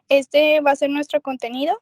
Este va a ser nuestro contenido.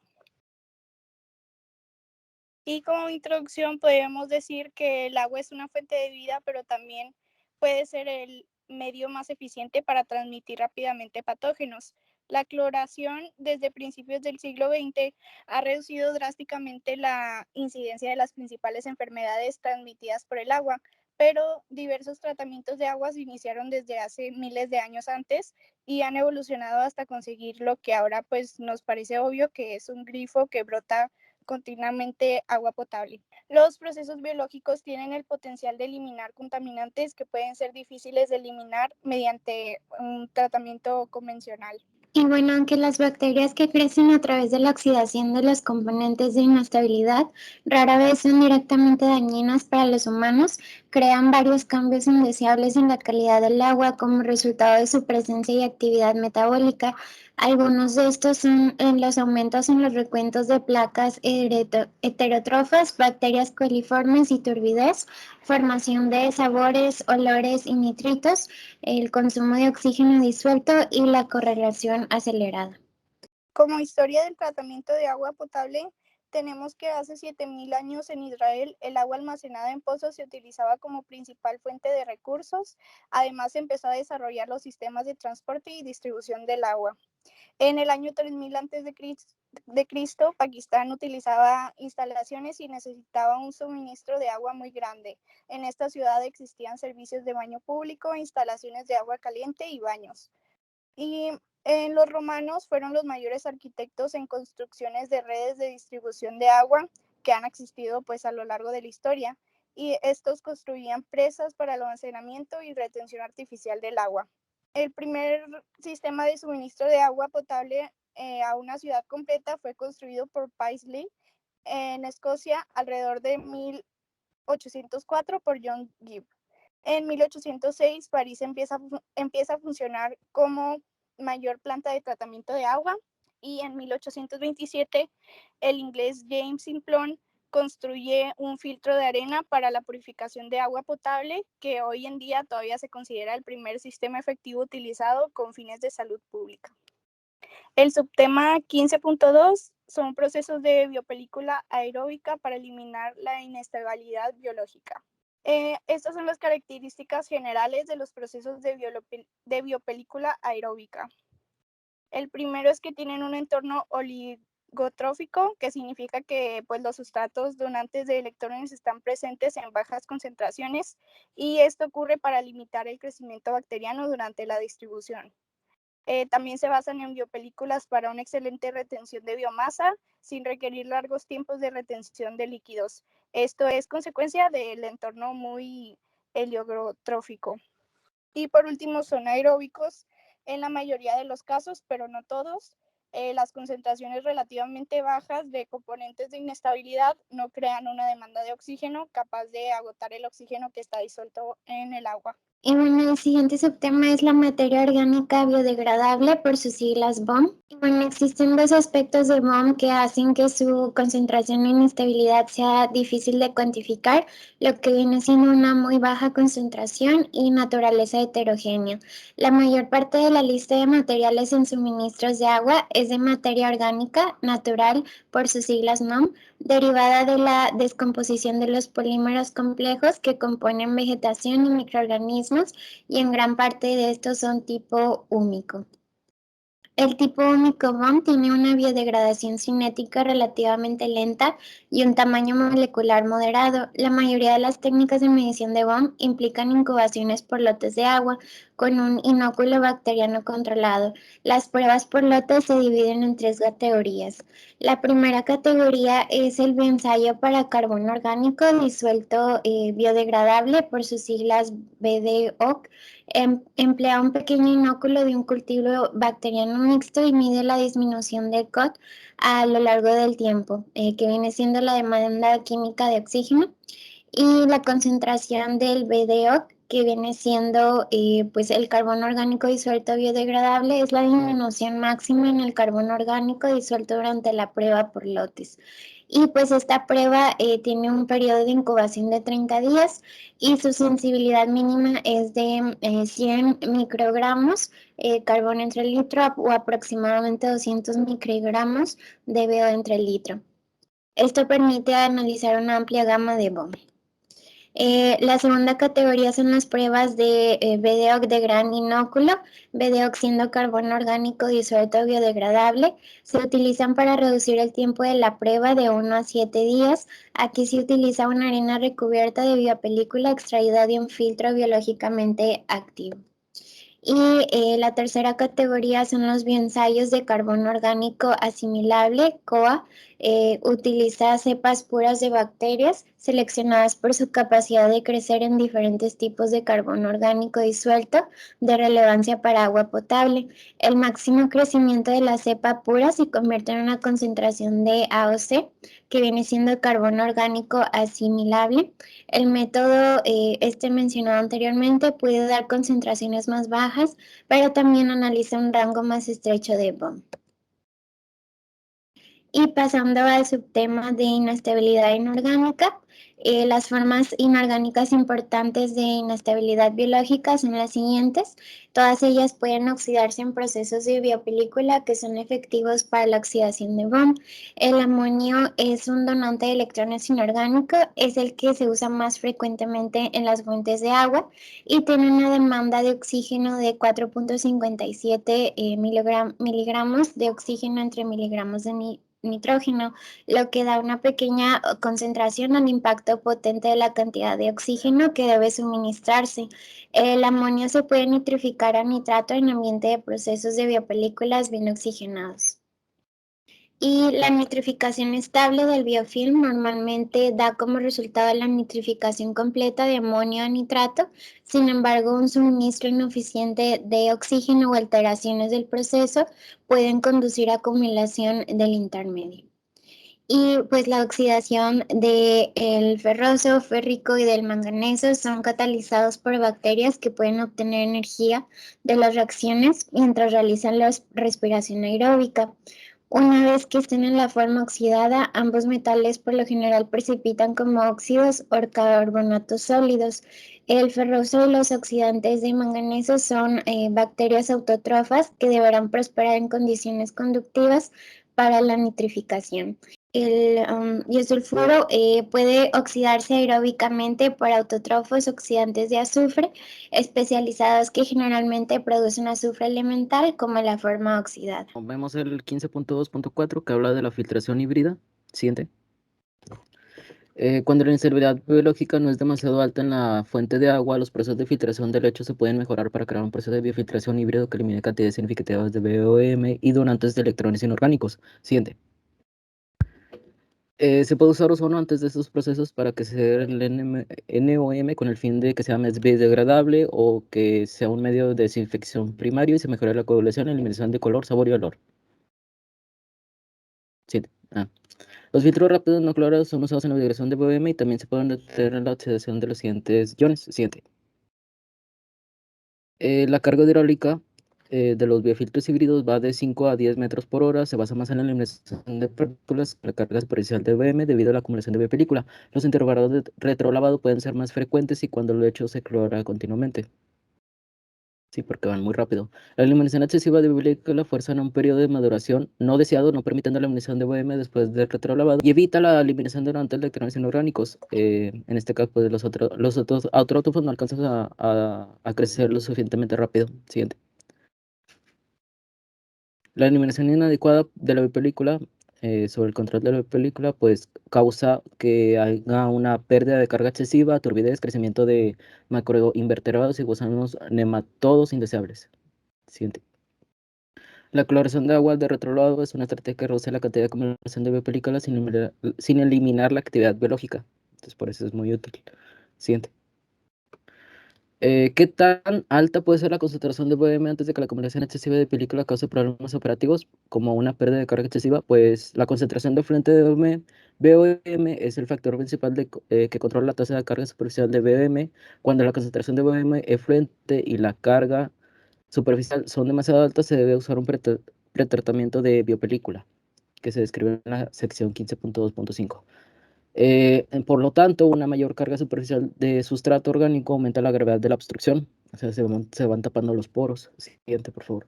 Y como introducción podemos decir que el agua es una fuente de vida, pero también puede ser el medio más eficiente para transmitir rápidamente patógenos. La cloración desde principios del siglo XX ha reducido drásticamente la incidencia de las principales enfermedades transmitidas por el agua, pero diversos tratamientos de agua se iniciaron desde hace miles de años antes y han evolucionado hasta conseguir lo que ahora pues nos parece obvio, que es un grifo que brota continuamente agua potable. Los procesos biológicos tienen el potencial de eliminar contaminantes que pueden ser difíciles de eliminar mediante un tratamiento convencional. Y bueno, aunque las bacterias que crecen a través de la oxidación de los componentes de inestabilidad rara vez son directamente dañinas para los humanos, crean varios cambios indeseables en la calidad del agua como resultado de su presencia y actividad metabólica. Algunos de estos son los aumentos en los recuentos de placas heterótrofas, bacterias coliformes y turbidez, formación de sabores, olores y nitritos, el consumo de oxígeno disuelto y la correlación acelerada. Como historia del tratamiento de agua potable, tenemos que hace 7.000 años en Israel el agua almacenada en pozos se utilizaba como principal fuente de recursos. Además, se empezó a desarrollar los sistemas de transporte y distribución del agua. En el año 3000 a.C., Pakistán utilizaba instalaciones y necesitaba un suministro de agua muy grande. En esta ciudad existían servicios de baño público, instalaciones de agua caliente y baños. Y los romanos fueron los mayores arquitectos en construcciones de redes de distribución de agua que han existido pues a lo largo de la historia. Y estos construían presas para el almacenamiento y retención artificial del agua. El primer sistema de suministro de agua potable a una ciudad completa fue construido por Paisley en Escocia alrededor de 1804 por John Gibb. En 1806, París empieza a funcionar como mayor planta de tratamiento de agua y en 1827 el inglés James Simplon construye un filtro de arena para la purificación de agua potable que hoy en día todavía se considera el primer sistema efectivo utilizado con fines de salud pública. El subtema 15.2 son procesos de biopelícula aeróbica para eliminar la inestabilidad biológica. Estas son las características generales de los procesos de biopelícula aeróbica. El primero es que tienen un entorno oligotrófico, que significa que pues, los sustratos donantes de electrones están presentes en bajas concentraciones y esto ocurre para limitar el crecimiento bacteriano durante la distribución. También se basan en biopelículas para una excelente retención de biomasa sin requerir largos tiempos de retención de líquidos. Esto es consecuencia del entorno muy heliotrófico. Y por último, son aeróbicos en la mayoría de los casos, pero no todos. Las concentraciones relativamente bajas de componentes de inestabilidad no crean una demanda de oxígeno capaz de agotar el oxígeno que está disuelto en el agua. Y bueno, el siguiente subtema es la materia orgánica biodegradable, por sus siglas BOM. Y bueno, existen dos aspectos de BOM que hacen que su concentración e inestabilidad sea difícil de cuantificar, lo que viene siendo una muy baja concentración y naturaleza heterogénea. La mayor parte de la lista de materiales en suministros de agua es de materia orgánica natural, por sus siglas NOM, derivada de la descomposición de los polímeros complejos que componen vegetación y microorganismos, y en gran parte de estos son tipo único. El tipo único BOM tiene una biodegradación cinética relativamente lenta y un tamaño molecular moderado. La mayoría de las técnicas de medición de BOM implican incubaciones por lotes de agua con un inóculo bacteriano controlado. Las pruebas por lotes se dividen en tres categorías. La primera categoría es el bioensayo para carbono orgánico disuelto biodegradable, por sus siglas BDOC. Emplea un pequeño inóculo de un cultivo bacteriano mixto y mide la disminución de COT a lo largo del tiempo, que viene siendo la demanda química de oxígeno, y la concentración del BDO, que viene siendo pues el carbono orgánico disuelto biodegradable, es la disminución máxima en el carbono orgánico disuelto durante la prueba por lotes. Y pues esta prueba tiene un periodo de incubación de 30 días y su sensibilidad mínima es de 100 microgramos carbono entre litro o aproximadamente 200 microgramos de BO entre litro. Esto permite analizar una amplia gama de BOM. La segunda categoría son las pruebas de BDOC de gran inóculo, BDOC siendo carbono orgánico disuelto biodegradable. Se utilizan para reducir el tiempo de la prueba de 1 a 7 días. Aquí se utiliza una arena recubierta de biopelícula extraída de un filtro biológicamente activo. Y la tercera categoría son los bioensayos de carbono orgánico asimilable, COA. Utiliza cepas puras de bacterias seleccionadas por su capacidad de crecer en diferentes tipos de carbono orgánico disuelto de relevancia para agua potable. El máximo crecimiento de la cepa pura se convierte en una concentración de AOC, que viene siendo carbono orgánico asimilable. El método mencionado anteriormente puede dar concentraciones más bajas, pero también analiza un rango más estrecho de BOM. Y pasando al subtema de inestabilidad inorgánica, las formas inorgánicas importantes de inestabilidad biológica son las siguientes. Todas ellas pueden oxidarse en procesos de biopelícula que son efectivos para la oxidación de BOM. El amonio es un donante de electrones inorgánico, es el que se usa más frecuentemente en las fuentes de agua y tiene una demanda de oxígeno de 4.57 miligramos de oxígeno entre miligramos de nitrógeno, lo que da una pequeña concentración al impacto potente de la cantidad de oxígeno que debe suministrarse. El amonio se puede nitrificar a nitrato en ambiente de procesos de biopelículas bien oxigenados. Y la nitrificación estable del biofilm normalmente da como resultado la nitrificación completa de amonio a nitrato. Sin embargo, un suministro ineficiente de oxígeno o alteraciones del proceso pueden conducir a acumulación del intermedio. Y pues la oxidación del ferroso, férrico y del manganeso son catalizados por bacterias que pueden obtener energía de las reacciones mientras realizan la respiración aeróbica. Una vez que estén en la forma oxidada, ambos metales por lo general precipitan como óxidos o carbonatos sólidos. El ferroso y los oxidantes de manganeso son bacterias autótrofas que deberán prosperar en condiciones conductivas para la nitrificación. El disulfuro puede oxidarse aeróbicamente por autótrofos oxidantes de azufre especializados que generalmente producen azufre elemental como la forma oxidada. Vemos el 15.2.4 que habla de la filtración híbrida. Siguiente. Cuando la inestabilidad biológica no es demasiado alta en la fuente de agua, los procesos de filtración del lecho se pueden mejorar para crear un proceso de biofiltración híbrido que elimine cantidades significativas de BOM y donantes de electrones inorgánicos. Siguiente. Se puede usar ozono antes de estos procesos para que se dé el NOM con el fin de que sea más biodegradable o que sea un medio de desinfección primario y se mejore la coagulación, eliminación de color, sabor y olor. Siguiente. Los filtros rápidos no clorados son usados en la degradación de BOM y también se pueden detener en la oxidación de los siguientes iones. Siguiente. La carga hidráulica de los biofiltros híbridos va de 5 a 10 metros por hora. Se basa más en la eliminación de partículas que la carga superficial de BM debido a la acumulación de biopelícula. Los intervalos de retrolavado pueden ser más frecuentes y cuando el lecho se clora continuamente. Sí, porque van muy rápido. La eliminación excesiva de biopelícula fuerza en un periodo de maduración no deseado, no permitiendo la eliminación de BM después del retrolavado y evita la eliminación de donantes de electrones inorgánicos. En este caso, pues, los otros autótrofos no alcanzan a crecer lo suficientemente rápido. Siguiente. La eliminación inadecuada de la biopelícula sobre el control de la biopelícula pues causa que haya una pérdida de carga excesiva, turbidez, crecimiento de macroinvertebrados y gusanos nematodos indeseables. Siguiente. La cloración de agua de retrolavado es una estrategia que reduce la cantidad de acumulación de biopelícula sin eliminar la actividad biológica. Entonces por eso es muy útil. Siguiente. ¿Qué tan alta puede ser la concentración de BM antes de que la acumulación excesiva de película cause problemas operativos, como una pérdida de carga excesiva? Pues la concentración de frente de BOM es el factor principal que controla la tasa de carga superficial de BM. Cuando la concentración de BM efluente y la carga superficial son demasiado altas, se debe usar un pretratamiento de biopelícula. que se describe en la sección 15.2.5. Por lo tanto, una mayor carga superficial de sustrato orgánico aumenta la gravedad de la obstrucción, o sea, se van tapando los poros. Siguiente, por favor.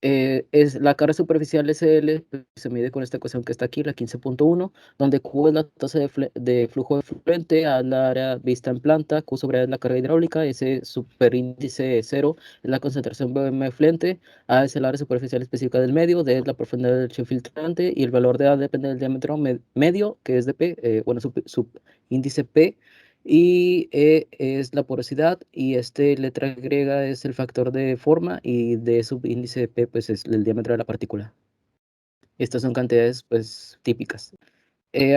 La carga superficial SL pues, se mide con esta ecuación que está aquí, la 15.1, donde Q es la tasa de flujo de fluente, A es la área vista en planta, Q sobre A es la carga hidráulica, S superíndice 0 es la concentración BM fluente, A es el área superficial específica del medio, D es la profundidad del chip filtrante y el valor de A depende del diámetro medio, que es de P, bueno, subíndice P, y E es la porosidad y letra griega es el factor de forma y de subíndice P pues es el diámetro de la partícula. Estas son cantidades pues típicas.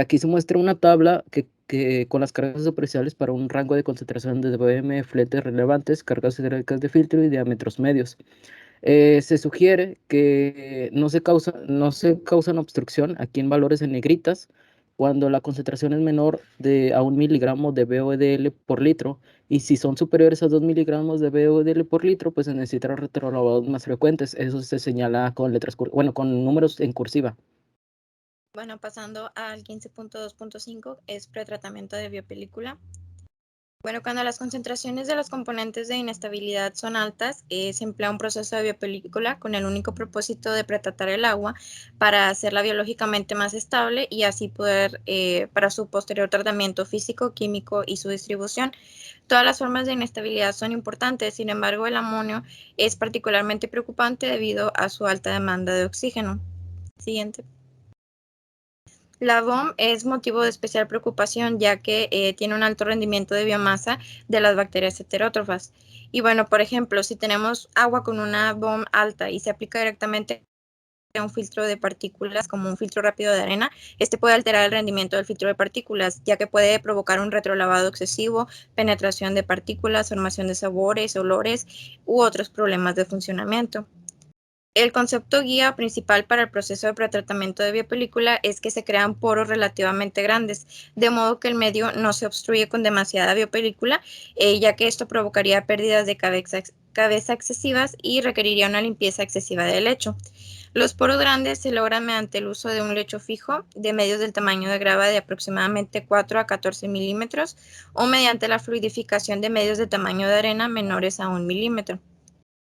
Aquí se muestra una tabla con las cargas superficiales para un rango de concentración de BM flentes relevantes, cargas hidráulicas de filtro y diámetros medios. Se sugiere que no se causan obstrucción aquí en valores en negritas cuando la concentración es menor a 1 miligramo de BODL por litro y si son superiores a 2 miligramos de BODL por litro, pues se necesitan retrolavados más frecuentes. Eso se señala con con números en cursiva. Bueno, pasando al 15.2.5 es pretratamiento de biopelícula. Bueno, cuando las concentraciones de los componentes de inestabilidad son altas, se emplea un proceso de biopelícula con el único propósito de pretratar el agua para hacerla biológicamente más estable y así poder, para su posterior tratamiento físico, químico y su distribución. Todas las formas de inestabilidad son importantes, sin embargo, el amonio es particularmente preocupante debido a su alta demanda de oxígeno. Siguiente. La BOM es motivo de especial preocupación ya que tiene un alto rendimiento de biomasa de las bacterias heterótrofas. Y bueno, por ejemplo, si tenemos agua con una BOM alta y se aplica directamente a un filtro de partículas como un filtro rápido de arena, este puede alterar el rendimiento del filtro de partículas, ya que puede provocar un retrolavado excesivo, penetración de partículas, formación de sabores, olores u otros problemas de funcionamiento. El concepto guía principal para el proceso de pretratamiento de biopelícula es que se crean poros relativamente grandes, de modo que el medio no se obstruye con demasiada biopelícula, ya que esto provocaría pérdidas de cabeza excesivas y requeriría una limpieza excesiva del lecho. Los poros grandes se logran mediante el uso de un lecho fijo de medios del tamaño de grava de aproximadamente 4 a 14 milímetros o mediante la fluidificación de medios de tamaño de arena menores a 1 milímetro.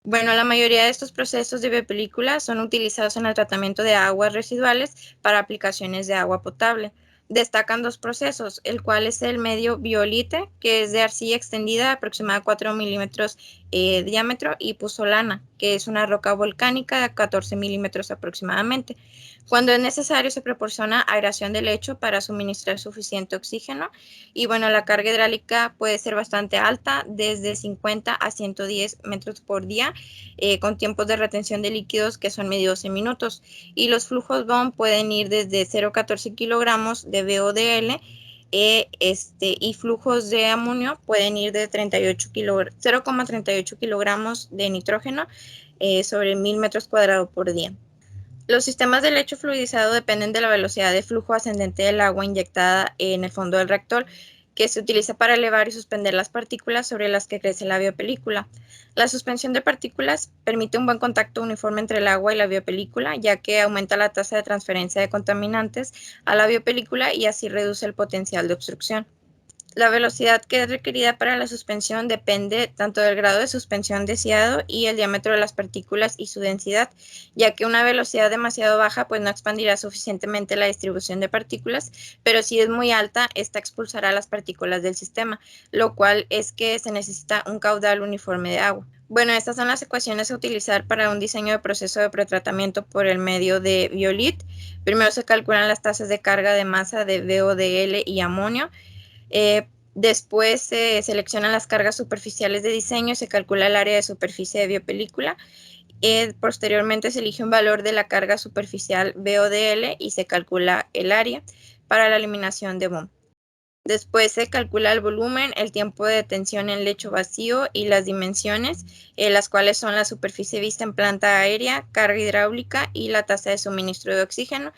Bueno, la mayoría de estos procesos de biopelícula son utilizados en el tratamiento de aguas residuales para aplicaciones de agua potable. Destacan dos procesos, el cual es el medio biolite, que es de arcilla extendida aproximadamente 4 milímetros de diámetro, y puzzolana, que es una roca volcánica de 14 milímetros aproximadamente. Cuando es necesario, se proporciona aireación del lecho para suministrar suficiente oxígeno. Y bueno, la carga hidráulica puede ser bastante alta, desde 50 a 110 metros por día, con tiempos de retención de líquidos que son medidos en minutos. Y los flujos BOM pueden ir desde 0,14 kilogramos de BODL y flujos de amonio pueden ir de 0,38 kilogramos de nitrógeno sobre 1000 metros cuadrados por día. Los sistemas de lecho fluidizado dependen de la velocidad de flujo ascendente del agua inyectada en el fondo del reactor, que se utiliza para elevar y suspender las partículas sobre las que crece la biopelícula. La suspensión de partículas permite un buen contacto uniforme entre el agua y la biopelícula, ya que aumenta la tasa de transferencia de contaminantes a la biopelícula y así reduce el potencial de obstrucción. La velocidad que es requerida para la suspensión depende tanto del grado de suspensión deseado y el diámetro de las partículas y su densidad, ya que una velocidad demasiado baja pues no expandirá suficientemente la distribución de partículas, pero si es muy alta, esta expulsará las partículas del sistema, lo cual es que se necesita un caudal uniforme de agua. Bueno, estas son las ecuaciones a utilizar para un diseño de proceso de pretratamiento por el medio de Biolit. Primero se calculan las tasas de carga de masa de BODL y amonio. Después se seleccionan las cargas superficiales de diseño, se calcula el área de superficie de biopelícula. Posteriormente se elige un valor de la carga superficial BODL y se calcula el área para la eliminación de BOM. Después se calcula el volumen, el tiempo de detención en lecho vacío y las dimensiones, las cuales son la superficie vista en planta aérea, carga hidráulica y la tasa de suministro de oxígeno,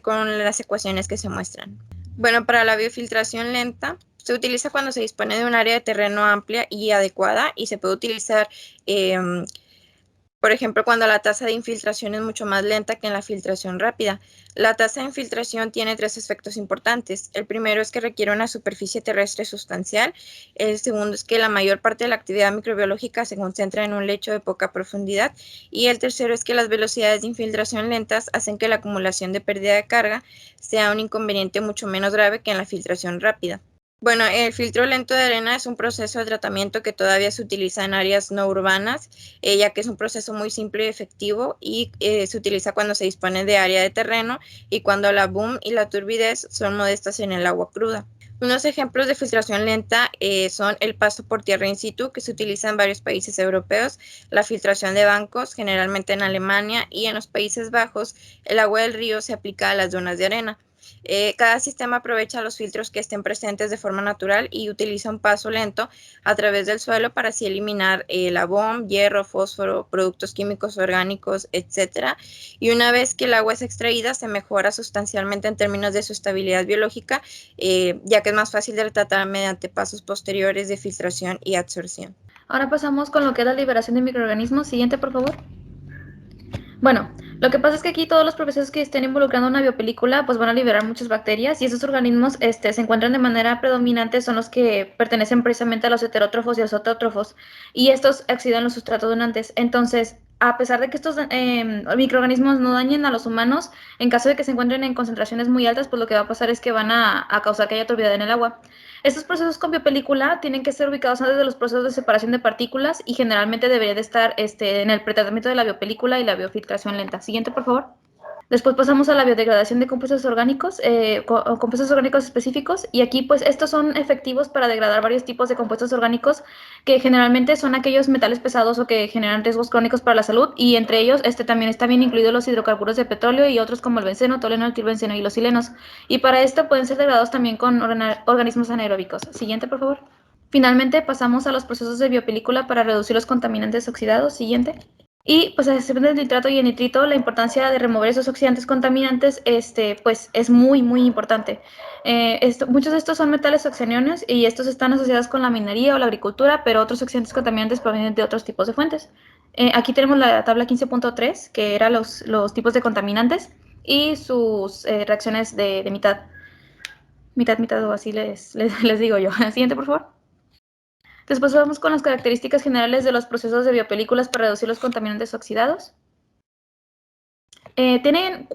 con las ecuaciones que se muestran. Bueno, para la biofiltración lenta se utiliza cuando se dispone de un área de terreno amplia y adecuada y se puede utilizar Por ejemplo, cuando la tasa de infiltración es mucho más lenta que en la filtración rápida. La tasa de infiltración tiene 3 efectos importantes. El primero es que requiere una superficie terrestre sustancial. El segundo es que la mayor parte de la actividad microbiológica se concentra en un lecho de poca profundidad. Y el tercero es que las velocidades de infiltración lentas hacen que la acumulación de pérdida de carga sea un inconveniente mucho menos grave que en la filtración rápida. Bueno, el filtro lento de arena es un proceso de tratamiento que todavía se utiliza en áreas no urbanas, ya que es un proceso muy simple y efectivo y se utiliza cuando se dispone de área de terreno y cuando la boom y la turbidez son modestas en el agua cruda. Unos ejemplos de filtración lenta son el paso por tierra in situ, que se utiliza en varios países europeos, la filtración de bancos, generalmente en Alemania, y en los Países Bajos, el agua del río se aplica a las dunas de arena. Cada sistema aprovecha los filtros que estén presentes de forma natural y utiliza un paso lento a través del suelo para así eliminar labón, hierro, fósforo, productos químicos orgánicos, etc. Y una vez que el agua es extraída, se mejora sustancialmente en términos de su estabilidad biológica, ya que es más fácil de tratar mediante pasos posteriores de filtración y absorción. Ahora pasamos con lo que es la liberación de microorganismos. Siguiente, por favor. Bueno, lo que pasa es que aquí todos los procesos que estén involucrando una biopelícula pues van a liberar muchas bacterias y esos organismos se encuentran de manera predominante, son los que pertenecen precisamente a los heterótrofos y a los autótrofos y estos acceden a los sustratos donantes. Entonces, a pesar de que estos microorganismos no dañen a los humanos, en caso de que se encuentren en concentraciones muy altas, pues lo que va a pasar es que van a causar que haya turbidez en el agua. Estos procesos con biopelícula tienen que ser ubicados antes de los procesos de separación de partículas y generalmente debería de estar en el pretratamiento de la biopelícula y la biofiltración lenta. Siguiente, por favor. Después pasamos a la biodegradación de compuestos orgánicos, compuestos orgánicos específicos, y aquí pues estos son efectivos para degradar varios tipos de compuestos orgánicos que generalmente son aquellos metales pesados o que generan riesgos crónicos para la salud, y entre ellos también está bien incluidos los hidrocarburos de petróleo y otros como el benceno, tolueno, etilbenceno y los silenos, y para esto pueden ser degradados también con organismos anaeróbicos. Siguiente, por favor. Finalmente pasamos a los procesos de biopelícula para reducir los contaminantes oxidados. Siguiente. Y pues a excepción del nitrato y el nitrito, la importancia de remover esos oxidantes contaminantes pues es muy, muy importante. Muchos de estos son metales oxaniones y estos están asociados con la minería o la agricultura, pero otros oxidantes contaminantes provienen de otros tipos de fuentes. Aquí tenemos la tabla 15.3, que eran los tipos de contaminantes y sus reacciones de mitad. Mitad o así les digo yo. Siguiente, por favor. Después vamos con las características generales de los procesos de biopelículas para reducir los contaminantes oxidados. Tienen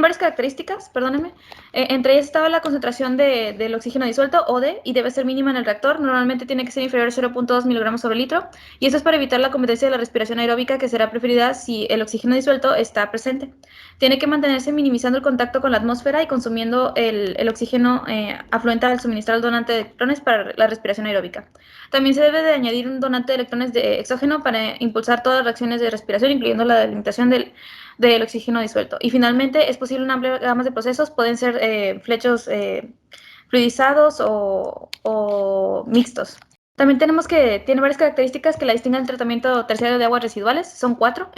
varias características, perdónenme. Entre ellas estaba la concentración del oxígeno disuelto, OD, y debe ser mínima en el reactor. Normalmente tiene que ser inferior a 0.2 miligramos sobre litro. Y esto es para evitar la competencia de la respiración aeróbica, que será preferida si el oxígeno disuelto está presente. Tiene que mantenerse minimizando el contacto con la atmósfera y consumiendo el oxígeno afluente al suministrar el donante de electrones para la respiración aeróbica. También se debe de añadir un donante de electrones de exógeno para impulsar todas las reacciones de respiración, incluyendo la delimitación del oxígeno disuelto. Y finalmente, es posible una amplia gama de procesos, pueden ser flechos fluidizados o mixtos. También tenemos que tiene varias características que la distinguen del tratamiento terciario de aguas residuales. Son 4,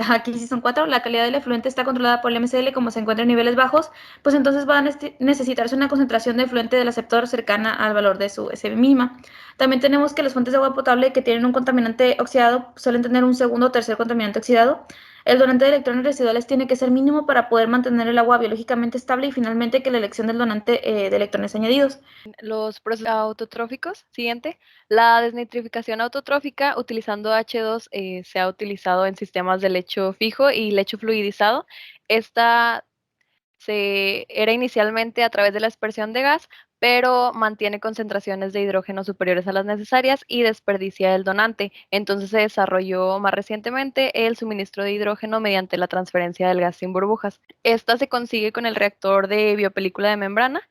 aquí sí son 4. La calidad del efluente está controlada por el MCL, como se encuentra en niveles bajos, pues entonces va a necesitarse una concentración de efluente del aceptor cercana al valor de su S mínima. También tenemos que las fuentes de agua potable que tienen un contaminante oxidado suelen tener un segundo o tercer contaminante oxidado. El donante de electrones residuales tiene que ser mínimo para poder mantener el agua biológicamente estable, y finalmente que la elección del donante de electrones añadidos. Los procesos autotróficos. Siguiente. La desnitrificación autotrófica utilizando H2 se ha utilizado en sistemas de lecho fijo y lecho fluidizado. Esta era inicialmente a través de la dispersión de gas, pero mantiene concentraciones de hidrógeno superiores a las necesarias y desperdicia el donante. Entonces se desarrolló más recientemente el suministro de hidrógeno mediante la transferencia del gas sin burbujas. Esta se consigue con el reactor de biopelícula de membrana,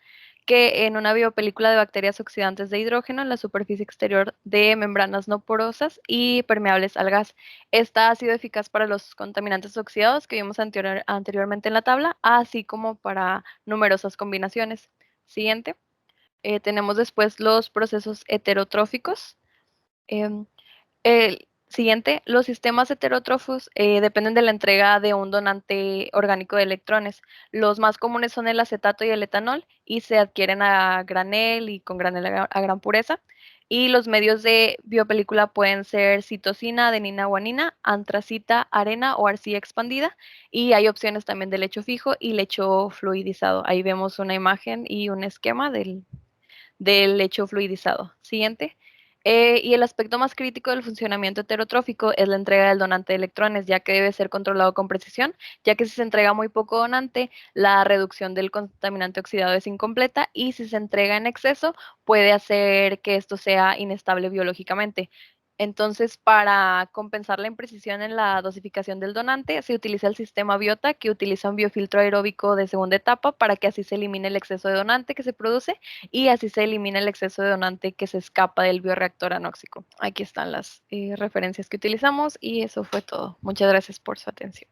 que en una biopelícula de bacterias oxidantes de hidrógeno en la superficie exterior de membranas no porosas y permeables al gas. Esta ha sido eficaz para los contaminantes oxidados que vimos anteriormente en la tabla, así como para numerosas combinaciones. Siguiente. Tenemos después los procesos heterotróficos. El siguiente, los sistemas heterótrofos dependen de la entrega de un donante orgánico de electrones. Los más comunes son el acetato y el etanol y se adquieren a granel y con granel a gran pureza. Y los medios de biopelícula pueden ser citosina, adenina, guanina, antracita, arena o arcilla expandida. Y hay opciones también de lecho fijo y lecho fluidizado. Ahí vemos una imagen y un esquema del lecho fluidizado. Siguiente. Y el aspecto más crítico del funcionamiento heterotrófico es la entrega del donante de electrones, ya que debe ser controlado con precisión, ya que si se entrega muy poco donante, la reducción del contaminante oxidado es incompleta y si se entrega en exceso, puede hacer que esto sea inestable biológicamente. Entonces, para compensar la imprecisión en la dosificación del donante, se utiliza el sistema Biota, que utiliza un biofiltro aeróbico de segunda etapa para que así se elimine el exceso de donante que se produce y así se elimina el exceso de donante que se escapa del bioreactor anóxico. Aquí están las referencias que utilizamos y eso fue todo. Muchas gracias por su atención.